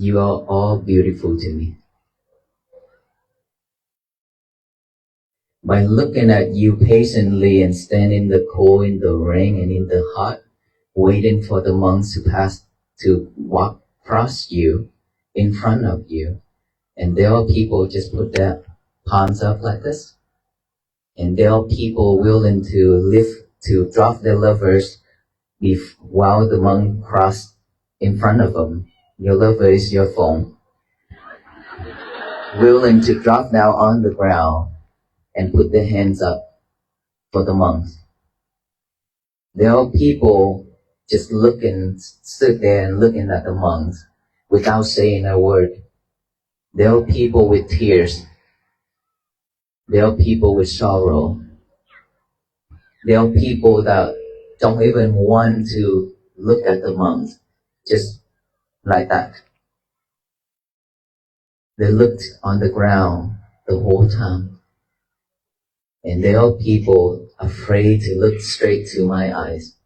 You are all beautiful to me. By looking at you patiently and standing in the cold, in the rain, and in the hot, waiting for the monks to walk across you, in front of you, and there are people just put their palms up like this, and there are people willing to drop their lovers while the monk cross in front of them. Your lover is your phone, willing to drop down on the ground and put their hands up for the monks. There are people just stood there and looking at the monks without saying a word. There are people with tears. There are people with sorrow. There are people that don't even want to look at the monks, just like that. They looked on the ground the whole time. And there are people afraid to look straight to my eyes.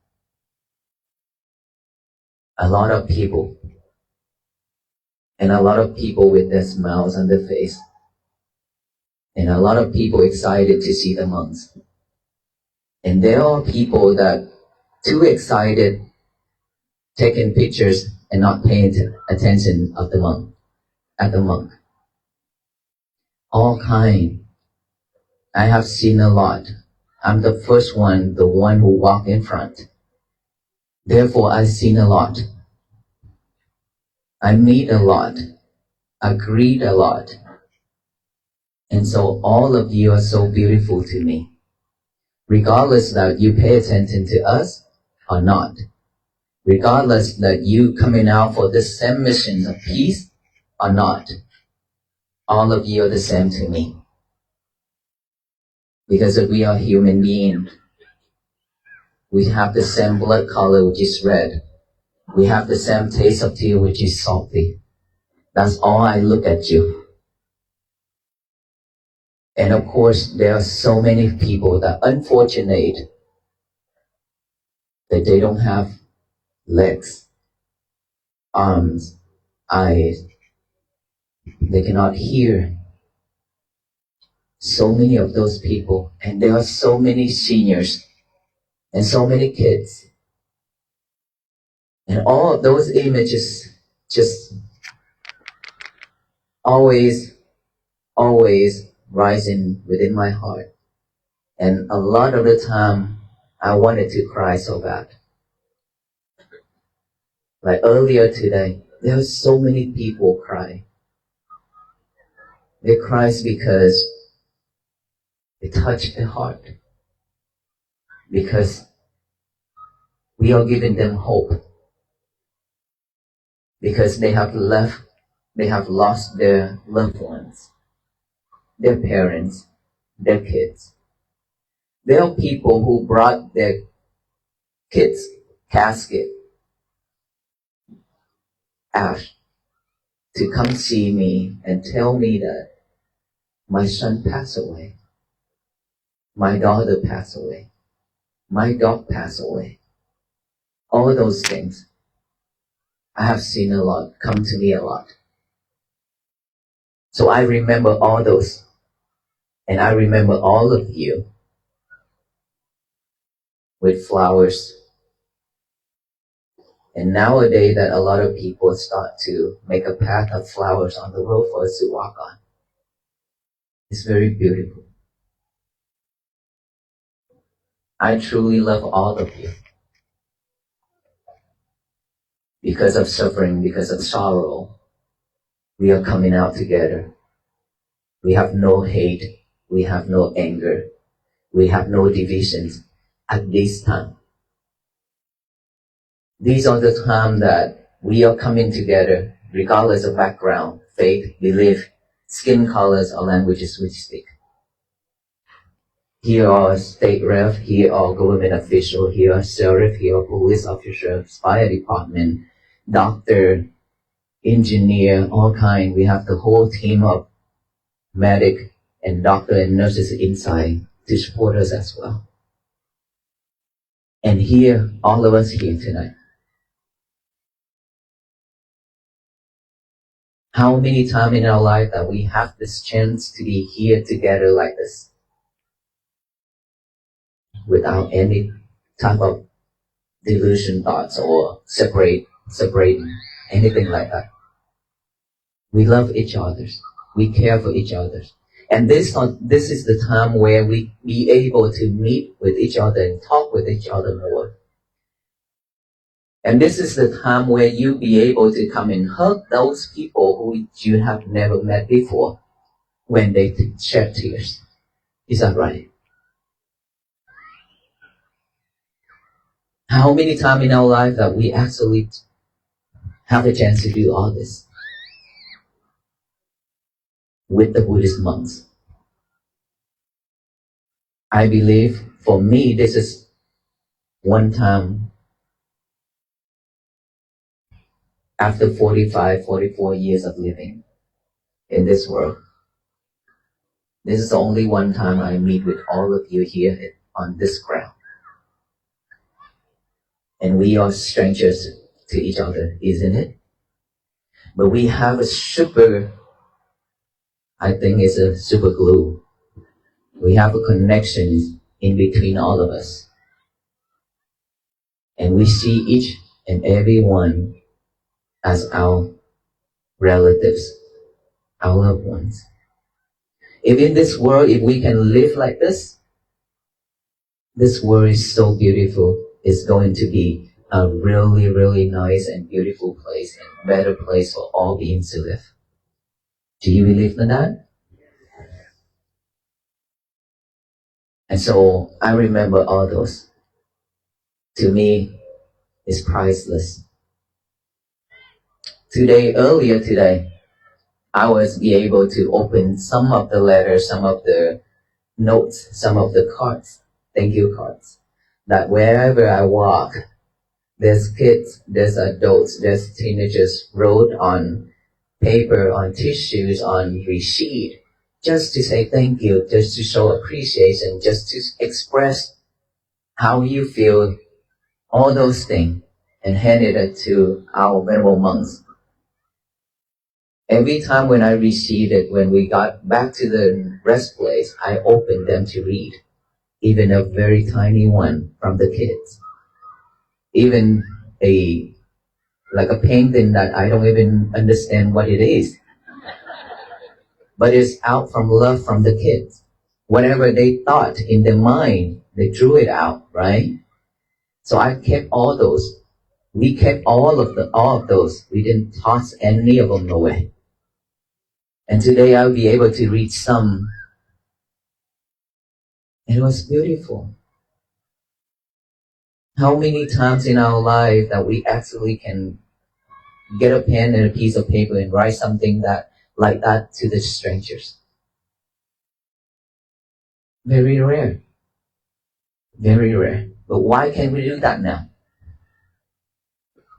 A lot of people. And a lot of people with their smiles on their face. And a lot of people excited to see the monks. And there are people that too excited taking pictures and not paying attention at the monk. All kind. I have seen a lot. I'm the first one, the one who walked in front. Therefore, I've seen a lot. I meet a lot. I greet a lot. And so all of you are so beautiful to me. Regardless that you pay attention to us or not. Regardless that you coming out for this same mission of peace or not. All of you are the same to me. Because we are human beings. We have the same blood color, which is red. We have the same taste of tea, which is salty. That's all I look at you. And of course, there are so many people that are unfortunate that they don't have legs, arms, eyes. They cannot hear. So many of those people, and there are so many seniors and so many kids. And all of those images just always rising within my heart. And a lot of the time, I wanted to cry so bad. Like earlier today, there were so many people crying. They cry because it touched their heart. Because we are giving them hope. Because they have lost their loved ones, their parents, their kids. There are people who brought their kids' casket, ash, to come see me and tell me that my son passed away, my daughter passed away, my dog passed away. All those things. I have seen a lot, come to me a lot. So I remember all those. And I remember all of you with flowers. And nowadays that a lot of people start to make a path of flowers on the road for us to walk on. It's very beautiful. I truly love all of you. Because of suffering, because of sorrow, we are coming out together. We have no hate. We have no anger. We have no divisions at this time. These are the time that we are coming together, regardless of background, faith, belief, skin colors, or languages we speak. Here are state rep, here are government official, here are sheriff, here are police officer, fire department, doctor, engineer, all kind. We have the whole team of medic and doctor and nurses inside to support us as well. And here, all of us here tonight. How many times in our life that we have this chance to be here together like this without any type of delusion thoughts or separating, anything like that. We love each other. We care for each other. And this is the time where we be able to meet with each other and talk with each other more. And this is the time where you be able to come and hug those people who you have never met before when they shed tears. Is that right? How many times in our life that we actually have a chance to do all this with the Buddhist monks? I believe for me, this is one time after 45, 44 years of living in this world. This is the only one time I meet with all of you here on this ground. And we are strangers to each other, isn't it? But we have a super, I think it's a super glue. We have a connection in between all of us. And we see each and every one as our relatives, our loved ones. If in this world, if we can live like this world is so beautiful. It's going to be a really, really nice and beautiful place and better place for all beings to live. Do you believe in that? And so I remember all those. To me, it's priceless. Earlier today, I was be able to open some of the letters, some of the notes, some of the cards, thank you cards, that wherever I walk, there's kids, there's adults, there's teenagers wrote on paper, on tissues, on receipt, just to say thank you, just to show appreciation, just to express how you feel, all those things, and handed it to our venerable monks. Every time when I received it, when we got back to the rest place, I opened them to read, even a very tiny one from the kids. Even like a painting that I don't even understand what it is. But it's out from love from the kids. Whatever they thought in their mind, they drew it out, right? So I kept all those. We kept all of those. We didn't toss any of them away. And today I'll be able to read some. It was beautiful. How many times in our life that we actually can get a pen and a piece of paper and write something that like that to the strangers? Very rare. Very rare. But why can't we do that now?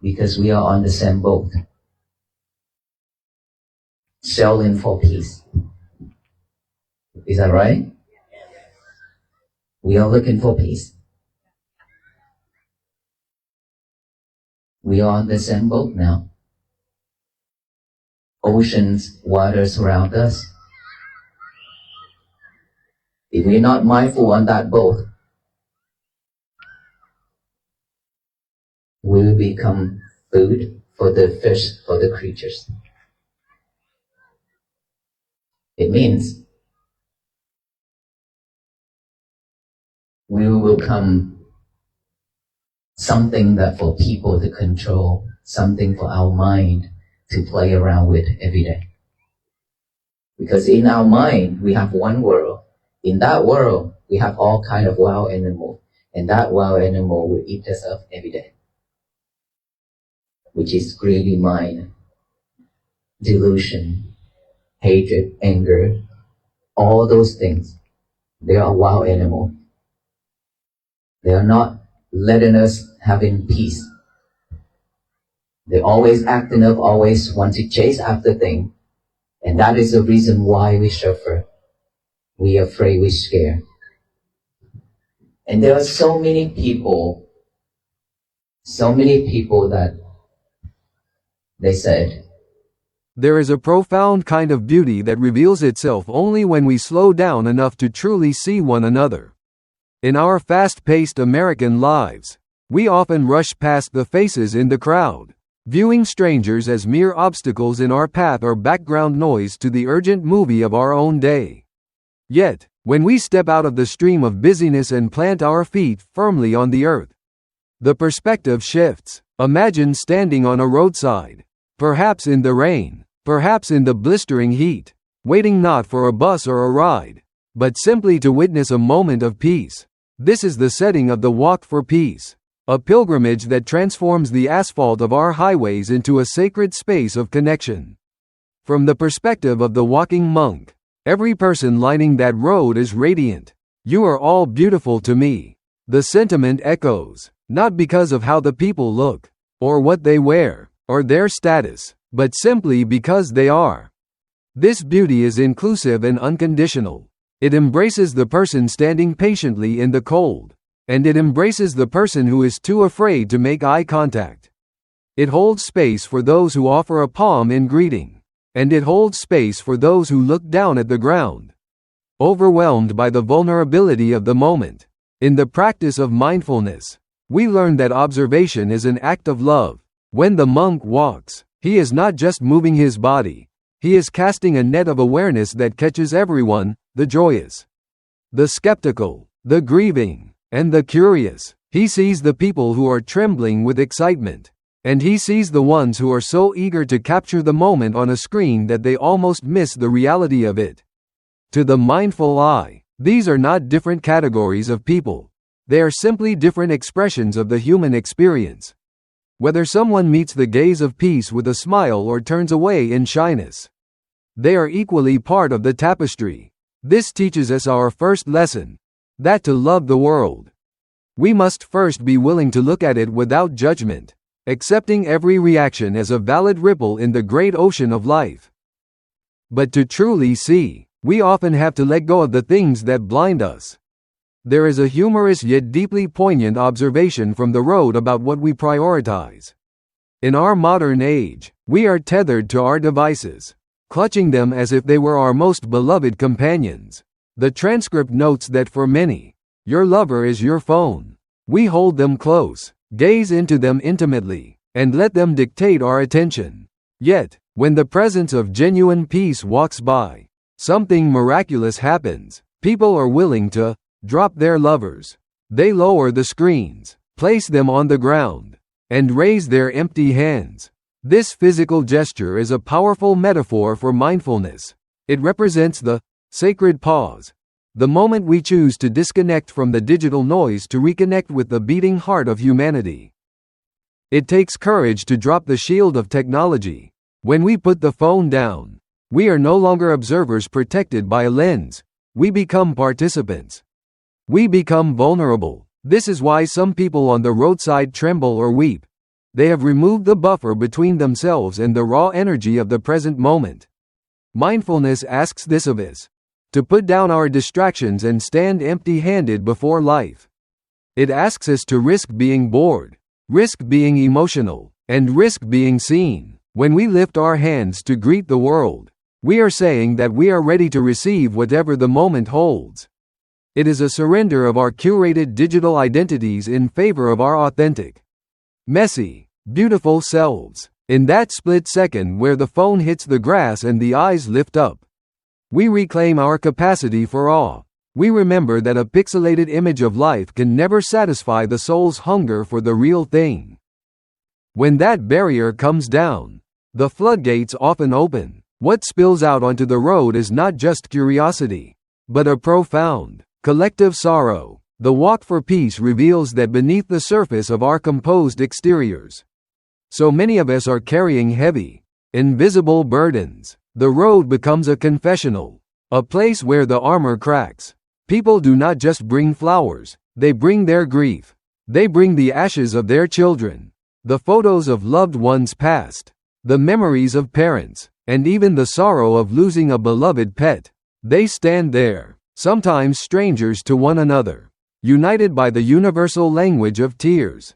Because we are on the same boat. Sailing for peace. Is that right? We are looking for peace. We are on the same boat now. Oceans, waters around us. If we're not mindful on that boat, we will become food for the fish, for the creatures. It means we will become something that for people to control, something for our mind to play around with every day. Because in our mind, we have one world. In that world, we have all kind of wild animals. And that wild animal will eat us up every day. Which is greedy mind, delusion, hatred, anger, all those things. They are wild animals. They are not letting us having peace. They're always acting up, always want to chase after things. And that is the reason why we suffer. We are afraid, we're scared. And there are so many people that they said, There is a profound kind of beauty that reveals itself only when we slow down enough to truly see one another. In our fast-paced American lives, we often rush past the faces in the crowd, viewing strangers as mere obstacles in our path or background noise to the urgent movie of our own day. Yet, when we step out of the stream of busyness and plant our feet firmly on the earth, the perspective shifts. Imagine standing on a roadside, perhaps in the rain, perhaps in the blistering heat, waiting not for a bus or a ride, but simply to witness a moment of peace. This is the setting of the Walk for Peace, a pilgrimage that transforms the asphalt of our highways into a sacred space of connection. From the perspective of the walking monk, every person lining that road is radiant. You are all beautiful to me. The sentiment echoes, not because of how the people look, or what they wear, or their status, but simply because they are. This beauty is inclusive and unconditional. It embraces the person standing patiently in the cold, and it embraces the person who is too afraid to make eye contact. It holds space for those who offer a palm in greeting, and it holds space for those who look down at the ground, overwhelmed by the vulnerability of the moment. In the practice of mindfulness, we learn that observation is an act of love. When the monk walks, he is not just moving his body, he is casting a net of awareness that catches everyone, the joyous, the skeptical, the grieving, and the curious. He sees the people who are trembling with excitement, and he sees the ones who are so eager to capture the moment on a screen that they almost miss the reality of it. To the mindful eye, these are not different categories of people. They are simply different expressions of the human experience. Whether someone meets the gaze of peace with a smile or turns away in shyness, they are equally part of the tapestry. This teaches us our first lesson, that to love the world, we must first be willing to look at it without judgment, accepting every reaction as a valid ripple in the great ocean of life. But to truly see, we often have to let go of the things that blind us. There is a humorous yet deeply poignant observation from the road about what we prioritize. In our modern age, we are tethered to our devices, clutching them as if they were our most beloved companions. The transcript notes that for many, your lover is your phone. We hold them close, gaze into them intimately, and let them dictate our attention. Yet, when the presence of genuine peace walks by, something miraculous happens. People are willing to drop their lovers. They lower the screens, place them on the ground, and raise their empty hands. This physical gesture is a powerful metaphor for mindfulness. It represents the sacred pause, the moment we choose to disconnect from the digital noise to reconnect with the beating heart of humanity. It takes courage to drop the shield of technology. When we put the phone down, we are no longer observers protected by a lens. We become participants. We become vulnerable. This is why some people on the roadside tremble or weep. They have removed the buffer between themselves and the raw energy of the present moment. Mindfulness asks this of us, to put down our distractions and stand empty-handed before life. It asks us to risk being bored, risk being emotional, and risk being seen. When we lift our hands to greet the world, we are saying that we are ready to receive whatever the moment holds. It is a surrender of our curated digital identities in favor of our authentic, messy, beautiful selves. In that split second where the phone hits the grass and the eyes lift up, we reclaim our capacity for awe. We remember that a pixelated image of life can never satisfy the soul's hunger for the real thing. When that barrier comes down, the floodgates often open. What spills out onto the road is not just curiosity, but a profound, collective sorrow. The Walk for Peace reveals that beneath the surface of our composed exteriors, so many of us are carrying heavy, invisible burdens. The road becomes a confessional, a place where the armor cracks. People do not just bring flowers, they bring their grief. They bring the ashes of their children, the photos of loved ones past, the memories of parents, and even the sorrow of losing a beloved pet. They stand there, sometimes strangers to one another, united by the universal language of tears.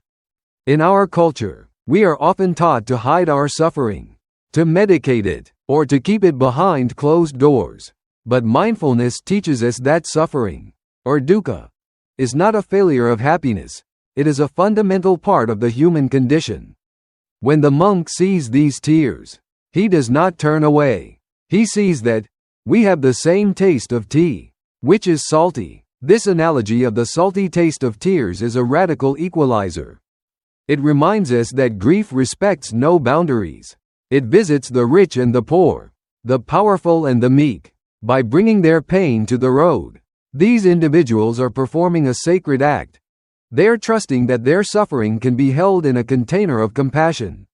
In our culture, we are often taught to hide our suffering, to medicate it, or to keep it behind closed doors. But mindfulness teaches us that suffering, or dukkha, is not a failure of happiness. It is a fundamental part of the human condition. When the monk sees these tears, he does not turn away. He sees that we have the same taste of tea, which is salty. This analogy of the salty taste of tears is a radical equalizer. It reminds us that grief respects no boundaries. It visits the rich and the poor, the powerful and the meek. By bringing their pain to the road, these individuals are performing a sacred act. They are trusting that their suffering can be held in a container of compassion.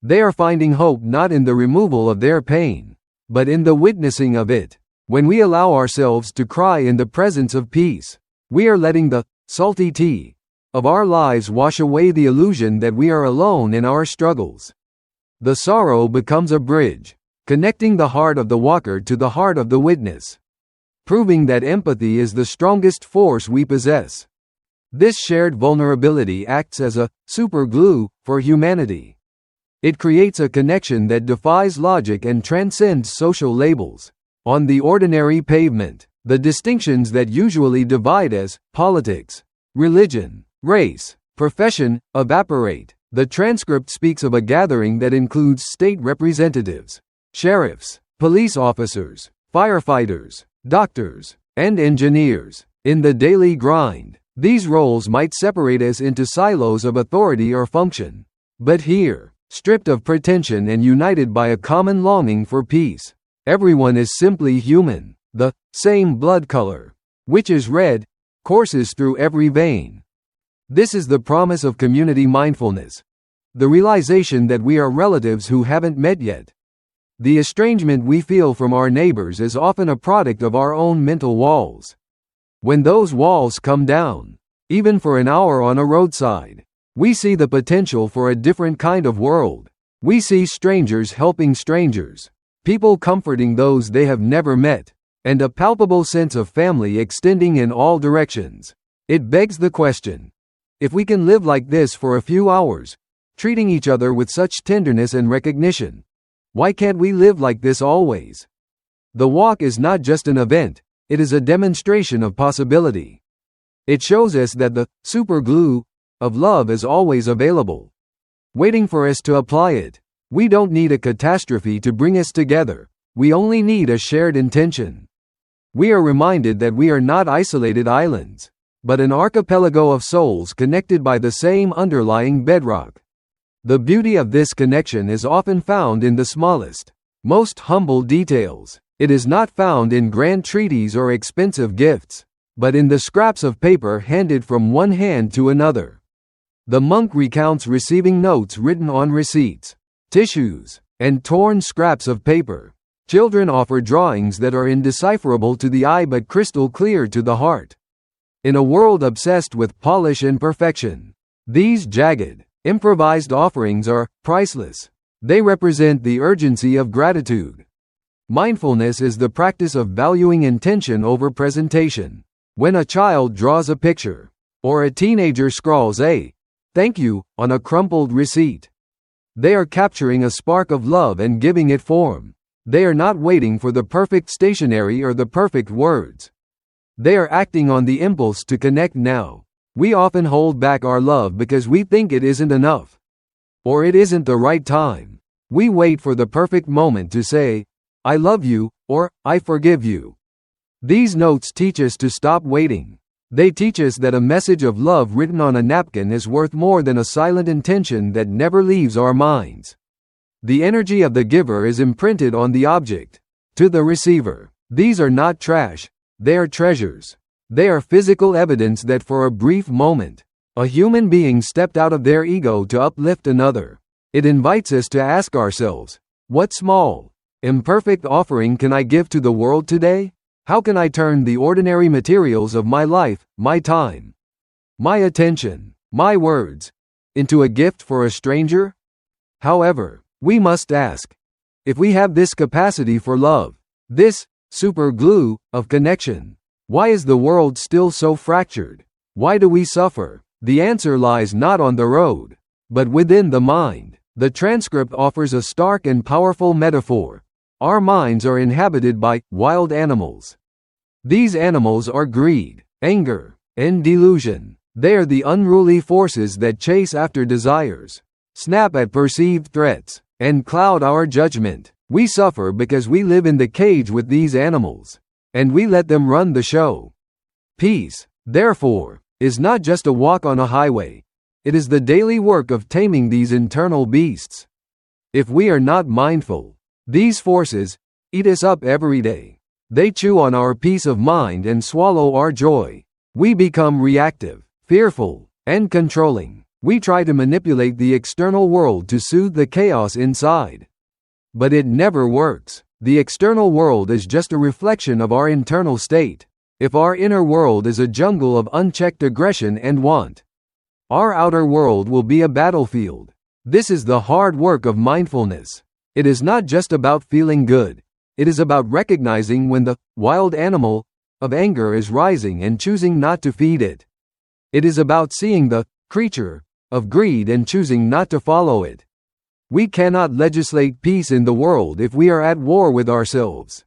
They are finding hope not in the removal of their pain, but in the witnessing of it. When we allow ourselves to cry in the presence of peace, we are letting the salty tea of our lives wash away the illusion that we are alone in our struggles. The sorrow becomes a bridge, connecting the heart of the walker to the heart of the witness, proving that empathy is the strongest force we possess. This shared vulnerability acts as a super glue for humanity. It creates a connection that defies logic and transcends social labels. On the ordinary pavement, the distinctions that usually divide us, politics, religion, race, profession, evaporate. The transcript speaks of a gathering that includes state representatives, sheriffs, police officers, firefighters, doctors, and engineers. In the daily grind, these roles might separate us into silos of authority or function. But here, stripped of pretension and united by a common longing for peace, everyone is simply human. The same blood color, which is red, courses through every vein. This is the promise of community mindfulness. The realization that we are relatives who haven't met yet. The estrangement we feel from our neighbors is often a product of our own mental walls. When those walls come down, even for an hour on a roadside, we see the potential for a different kind of world. We see strangers helping strangers, people comforting those they have never met, and a palpable sense of family extending in all directions. It begs the question: if we can live like this for a few hours, treating each other with such tenderness and recognition, why can't we live like this always? The walk is not just an event, it is a demonstration of possibility. It shows us that the super glue of love is always available, waiting for us to apply it. We don't need a catastrophe to bring us together, we only need a shared intention. We are reminded that we are not isolated islands, but an archipelago of souls connected by the same underlying bedrock. The beauty of this connection is often found in the smallest, most humble details. It is not found in grand treaties or expensive gifts, but in the scraps of paper handed from one hand to another. The monk recounts receiving notes written on receipts, tissues, and torn scraps of paper. Children offer drawings that are indecipherable to the eye but crystal clear to the heart. In a world obsessed with polish and perfection, these jagged, improvised offerings are priceless. They represent the urgency of gratitude. Mindfulness is the practice of valuing intention over presentation. When a child draws a picture, or a teenager scrawls a "thank you" on a crumpled receipt, they are capturing a spark of love and giving it form. They are not waiting for the perfect stationery or the perfect words. They are acting on the impulse to connect now. We often hold back our love because we think it isn't enough, or it isn't the right time. We wait for the perfect moment to say, "I love you," or "I forgive you." These notes teach us to stop waiting. They teach us that a message of love written on a napkin is worth more than a silent intention that never leaves our minds. The energy of the giver is imprinted on the object. To the receiver, these are not trash, they are treasures. They are physical evidence that for a brief moment, a human being stepped out of their ego to uplift another. It invites us to ask ourselves, what small, imperfect offering can I give to the world today? How can I turn the ordinary materials of my life, my time, my attention, my words, into a gift for a stranger? However, we must ask, if we have this capacity for love, this super glue of connection, why is the world still so fractured? Why do we suffer? The answer lies not on the road, but within the mind. The transcript offers a stark and powerful metaphor. Our minds are inhabited by wild animals. These animals are greed, anger, and delusion. They are the unruly forces that chase after desires, snap at perceived threats, and cloud our judgment. We suffer because we live in the cage with these animals, and we let them run the show. Peace, therefore, is not just a walk on a highway. It is the daily work of taming these internal beasts. If we are not mindful, these forces eat us up every day. They chew on our peace of mind and swallow our joy. We become reactive, fearful, and controlling. We try to manipulate the external world to soothe the chaos inside. But it never works. The external world is just a reflection of our internal state. If our inner world is a jungle of unchecked aggression and want, our outer world will be a battlefield. This is the hard work of mindfulness. It is not just about feeling good. It is about recognizing when the wild animal of anger is rising and choosing not to feed it. It is about seeing the creature of greed and choosing not to follow it. We cannot legislate peace in the world if we are at war with ourselves.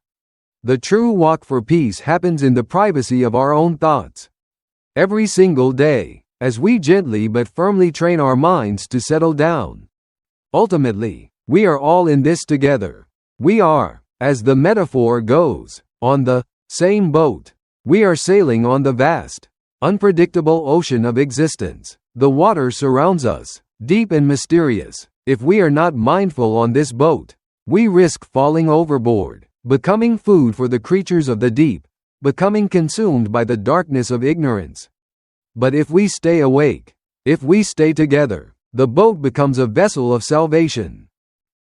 The true walk for peace happens in the privacy of our own thoughts. Every single day, as we gently but firmly train our minds to settle down. Ultimately, we are all in this together. We are, as the metaphor goes, on the same boat. We are sailing on the vast, unpredictable ocean of existence. The water surrounds us, deep and mysterious. If we are not mindful on this boat, we risk falling overboard, becoming food for the creatures of the deep, becoming consumed by the darkness of ignorance. But if we stay awake, if we stay together, the boat becomes a vessel of salvation.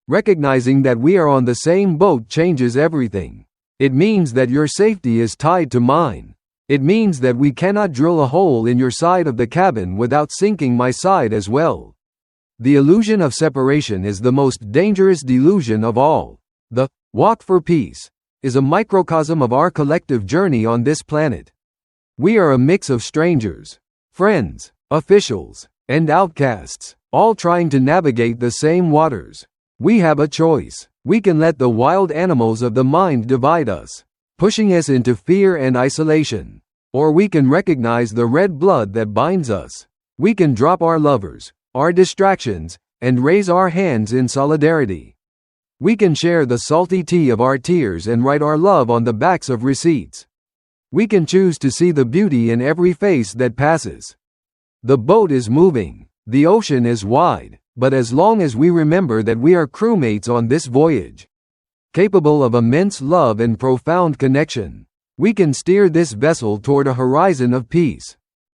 Recognizing that we are on the same boat changes everything. It means that your safety is tied to mine. It means that we cannot drill a hole in your side of the cabin without sinking my side as well. The illusion of separation is the most dangerous delusion of all. The walk for peace is a microcosm of our collective journey on this planet. We are a mix of strangers, friends, officials, and outcasts, all trying to navigate the same waters. We have a choice. We can let the wild animals of the mind divide us, pushing us into fear and isolation. Or we can recognize the red blood that binds us. We can drop our lovers, our distractions, and raise our hands in solidarity. We can share the salty tea of our tears and write our love on the backs of receipts. We can choose to see the beauty in every face that passes. The boat is moving, the ocean is wide, but as long as we remember that we are crewmates on this voyage, capable of immense love and profound connection, we can steer this vessel toward a horizon of peace.